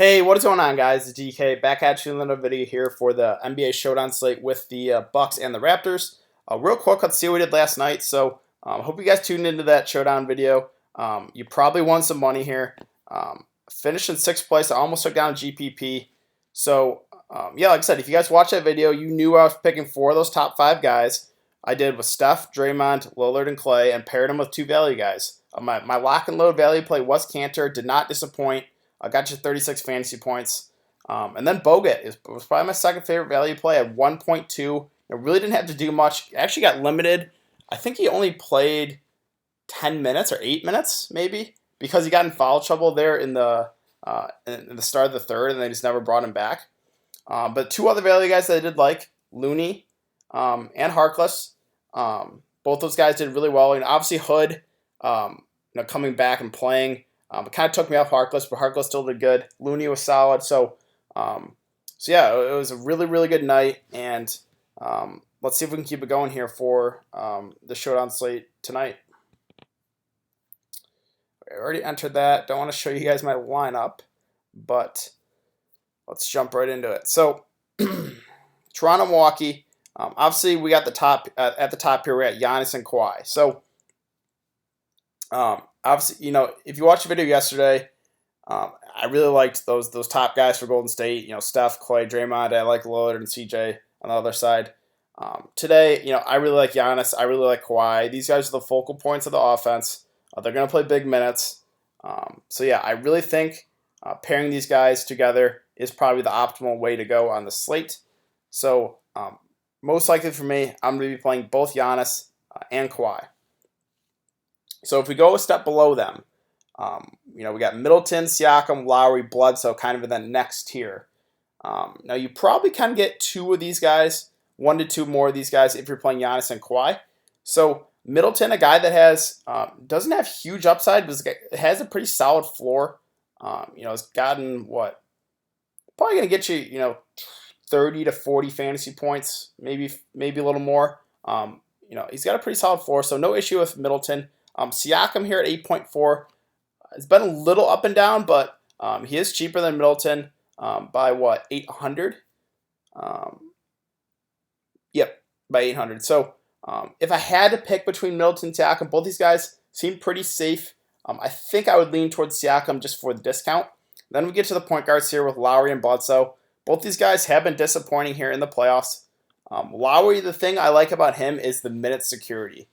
Hey, what is going on, guys? It's DK back at you in another video here for the NBA Showdown slate with the Bucks and the Raptors. Real quick, let's see what we did last night. So, hope you guys tuned into that Showdown video. You probably won some money here. Finished in sixth place. I almost took down GPP. So, yeah, like I said, if you guys watched that video, you knew I was picking four of those top five guys. I did with Steph, Draymond, Lillard, and Clay, and paired them with two value guys. My lock and load value play was Cantor. Did not disappoint. I got you 36 fantasy points. And then Bogut was probably my second favorite value play at 1.2. It really didn't have to do much. Actually got limited. I think he only played 10 minutes or 8 minutes, maybe, because he got in foul trouble there in the start of the third, and they just never brought him back. But two other value guys that I did like, Looney and Harkless. Both those guys did really well. And obviously Hood, coming back and playing. It kind of took me off Harkless, but Harkless still did good. Looney was solid. So yeah, it was a really, really good night. And let's see if we can keep it going here for the Showdown slate tonight. I already entered that. Don't want to show you guys my lineup, but let's jump right into it. So Toronto, Milwaukee. Obviously, we got the top at the top here. We're at Giannis and Kawhi. So obviously, if you watched the video yesterday, I really liked those top guys for Golden State. Steph, Clay, Draymond. I like Lillard and CJ on the other side. Today, I really like Giannis. I really like Kawhi. These guys are the focal points of the offense. They're going to play big minutes. So yeah, I really think pairing these guys together is probably the optimal way to go on the slate. So most likely for me, I'm going to be playing both Giannis and Kawhi. So if we go a step below them, we got Middleton, Siakam, Lowry, Bledsoe kind of in that next tier. Now you probably can get two of these guys, one to two more of these guys if you're playing Giannis and Kawhi. So Middleton, a guy that doesn't have huge upside, but has a pretty solid floor. Has gotten probably going to get you, 30 to 40 fantasy points, maybe a little more. He's got a pretty solid floor, so no issue with Middleton. Siakam here at 8.4. It's been a little up and down, but he is cheaper than Middleton by 800? Yep, by 800. So if I had to pick between Middleton and Siakam, both these guys seem pretty safe. I think I would lean towards Siakam just for the discount. Then we get to the point guards here with Lowry and Bledsoe. Both these guys have been disappointing here in the playoffs. Lowry, the thing I like about him is the minute security.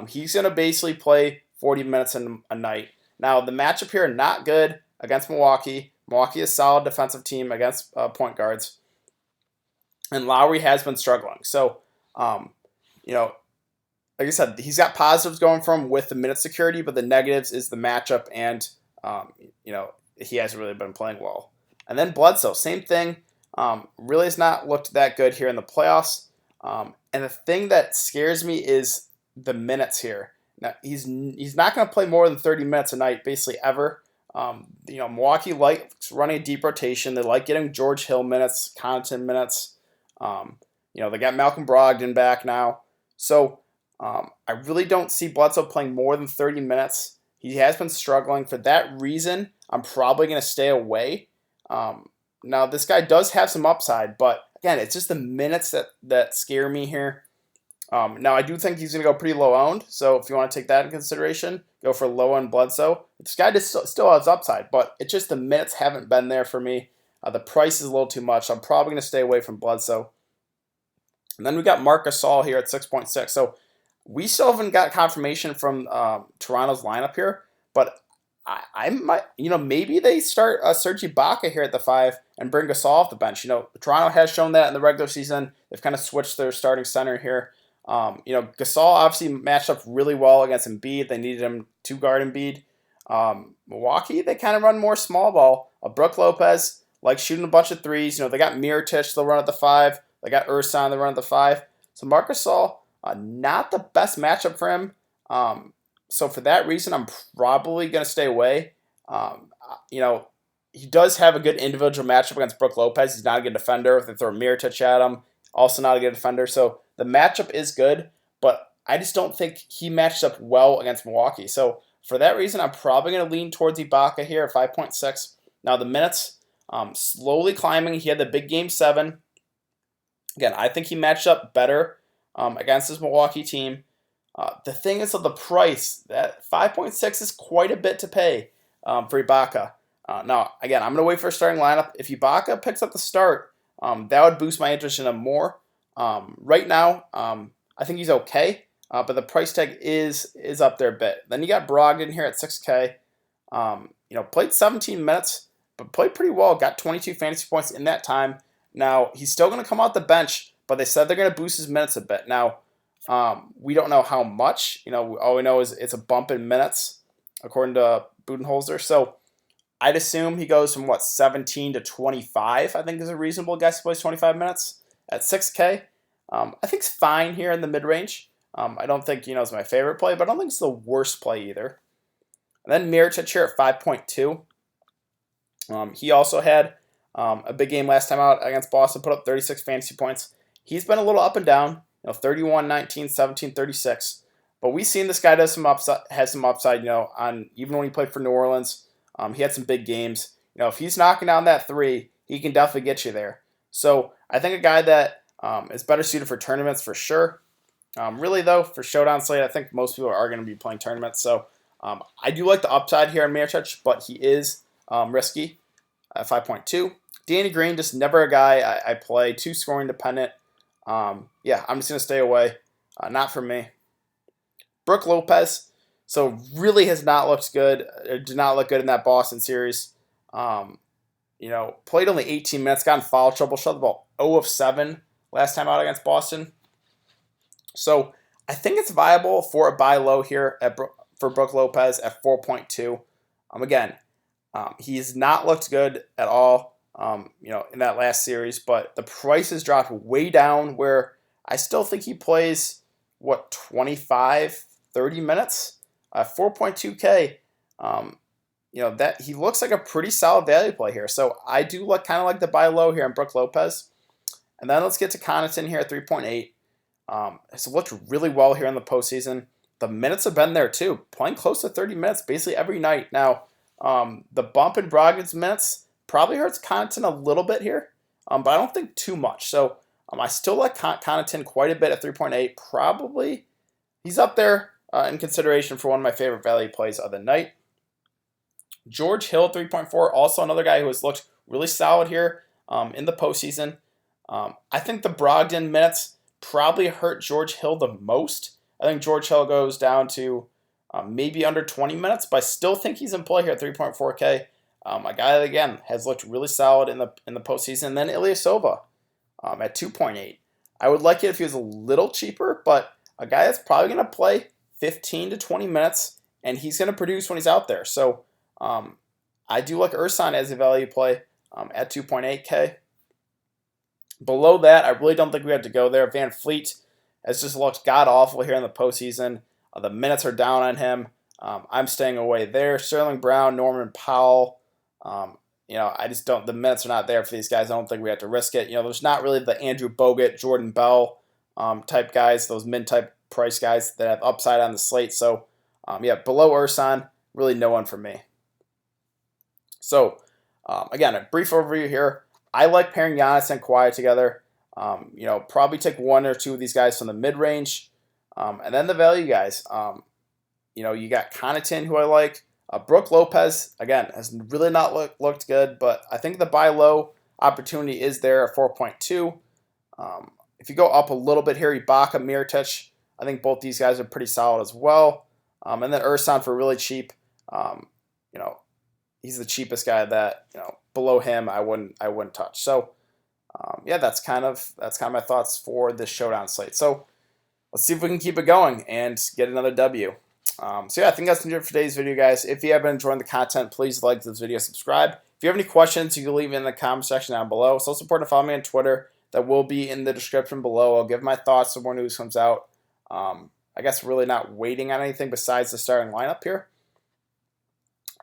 He's going to basically play 40 minutes a night. Now, the matchup here, not good against Milwaukee. Milwaukee is a solid defensive team against point guards. And Lowry has been struggling. So, like I said, he's got positives going for him with the minute security, but the negatives is the matchup and, he hasn't really been playing well. And then Bledsoe, same thing. Really has not looked that good here in the playoffs. And the thing that scares me is the minutes here. Now, he's not going to play more than 30 minutes a night, basically ever. Milwaukee likes running a deep rotation. They like getting George Hill minutes, Connaughton minutes. They got Malcolm Brogdon back now. So I really don't see Bledsoe playing more than 30 minutes. He has been struggling. For that reason, I'm probably going to stay away. Now, this guy does have some upside, but again, it's just the minutes that scare me here. Now, I do think he's going to go pretty low owned, so if you want to take that in consideration, go for low owned Bledsoe. This guy still has upside, but it's just the minutes haven't been there for me. The price is a little too much. I'm probably going to stay away from Bledsoe. And then we got Marc Gasol here at 6.6. So we still haven't got confirmation from Toronto's lineup here, but I might, maybe they start Serge Ibaka here at the 5 and bring Gasol off the bench. Toronto has shown that in the regular season. They've kind of switched their starting center here. Gasol obviously matched up really well against Embiid. They needed him to guard Embiid. Milwaukee, they kind of run more small ball. Brook Lopez likes shooting a bunch of threes. They got Mirotic, they'll run at the 5. They got Ersan, they'll run at the 5. So Marc Gasol, not the best matchup for him. So for that reason, I'm probably going to stay away. He does have a good individual matchup against Brook Lopez. He's not a good defender. If they throw Mirotic at him, also not a good defender. So the matchup is good, but I just don't think he matched up well against Milwaukee. So for that reason, I'm probably going to lean towards Ibaka here at 5.6. Now the minutes, slowly climbing. He had the big game 7. Again, I think he matched up better against his Milwaukee team. The thing is, of the price, that 5.6 is quite a bit to pay for Ibaka. Now, again, I'm going to wait for a starting lineup. If Ibaka picks up the start, that would boost my interest in him more. Right now, I think he's okay, but the price tag is up there a bit. Then you got Brogdon here at 6K. Played 17 minutes, but played pretty well. Got 22 fantasy points in that time. Now, he's still going to come off the bench, but they said they're going to boost his minutes a bit. Now, we don't know how much. All we know is it's a bump in minutes, according to Budenholzer. So I'd assume he goes from, 17 to 25, I think is a reasonable guess. He plays 25 minutes at 6K. I think it's fine here in the mid-range. I don't think, it's my favorite play, but I don't think it's the worst play either. And then Mirotic here at 5.2. He also had a big game last time out against Boston, put up 36 fantasy points. He's been a little up and down, 31, 19, 17, 36. But we've seen this guy has some upside, on even when he played for New Orleans. He had some big games. If he's knocking down that 3, he can definitely get you there. So I think a guy that is better suited for tournaments for sure. Really, though, for Showdown slate, I think most people are going to be playing tournaments. So I do like the upside here on Mirotic, but he is risky at 5.2. Danny Green, just never a guy I play. Too scoring dependent. I'm just going to stay away. Not for me. Brook Lopez, so really has not looked good. Did not look good in that Boston series. Played only 18 minutes, got in foul trouble, shot the ball 0 of 7 last time out against Boston. So I think it's viable for a buy low here for Brook Lopez at 4.2. Again, he's not looked good at all, in that last series, but the price has dropped way down where I still think he plays, 25, 30 minutes? 4.2K. That he looks like a pretty solid value play here. So I do kind of like the buy low here on Brook Lopez. And then let's get to Connaughton here at 3.8. It's looked really well here in the postseason. The minutes have been there too, playing close to 30 minutes basically every night. Now, the bump in Brogdon's minutes probably hurts Connaughton a little bit here, but I don't think too much. So I still like Connaughton quite a bit at 3.8. Probably he's up there in consideration for one of my favorite value plays of the night. George Hill, 3.4, also another guy who has looked really solid here in the postseason. I think the Brogdon minutes probably hurt George Hill the most. I think George Hill goes down to maybe under 20 minutes, but I still think he's in play here at 3.4K. A guy that, again, has looked really solid in the postseason. And then Ilyasova at 2.8. I would like it if he was a little cheaper, but a guy that's probably going to play 15 to 20 minutes, and he's going to produce when he's out there. So I do like Ersan as a value play at 2.8K. Below that, I really don't think we have to go there. Van Fleet has just looked god-awful here in the postseason. The minutes are down on him. I'm staying away there. Sterling Brown, Norman Powell. I just don't. The minutes are not there for these guys. I don't think we have to risk it. There's not really the Andrew Bogut, Jordan Bell type guys, those mid-type price guys that have upside on the slate. So, below Ersan, really no one for me. So, again, a brief overview here. I like pairing Giannis and Kawhi together. Probably take one or two of these guys from the mid-range. And then the value guys. You got Connaughton, who I like. Brook Lopez, again, has really not looked good, but I think the buy low opportunity is there at 4.2. If you go up a little bit here, Ibaka, Mirotic, I think both these guys are pretty solid as well. And then Ersan for really cheap. He's the cheapest guy that, below him I wouldn't touch. So that's kind of my thoughts for this Showdown slate. So let's see if we can keep it going and get another W. I think that's it for today's video, guys. If you have been enjoying the content, please like this video, subscribe. If you have any questions, you can leave it in the comment section down below. It's also important to follow me on Twitter. That will be in the description below. I'll give my thoughts when more news comes out. I guess really not waiting on anything besides the starting lineup here.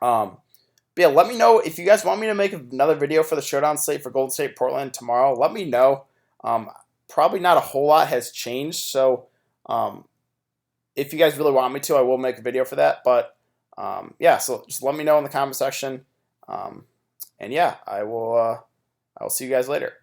Let me know if you guys want me to make another video for the Showdown slate for Golden State Portland tomorrow. Let me know. Probably not a whole lot has changed, so if you guys really want me to, I will make a video for that. But so just let me know in the comment section. And yeah, I will see you guys later.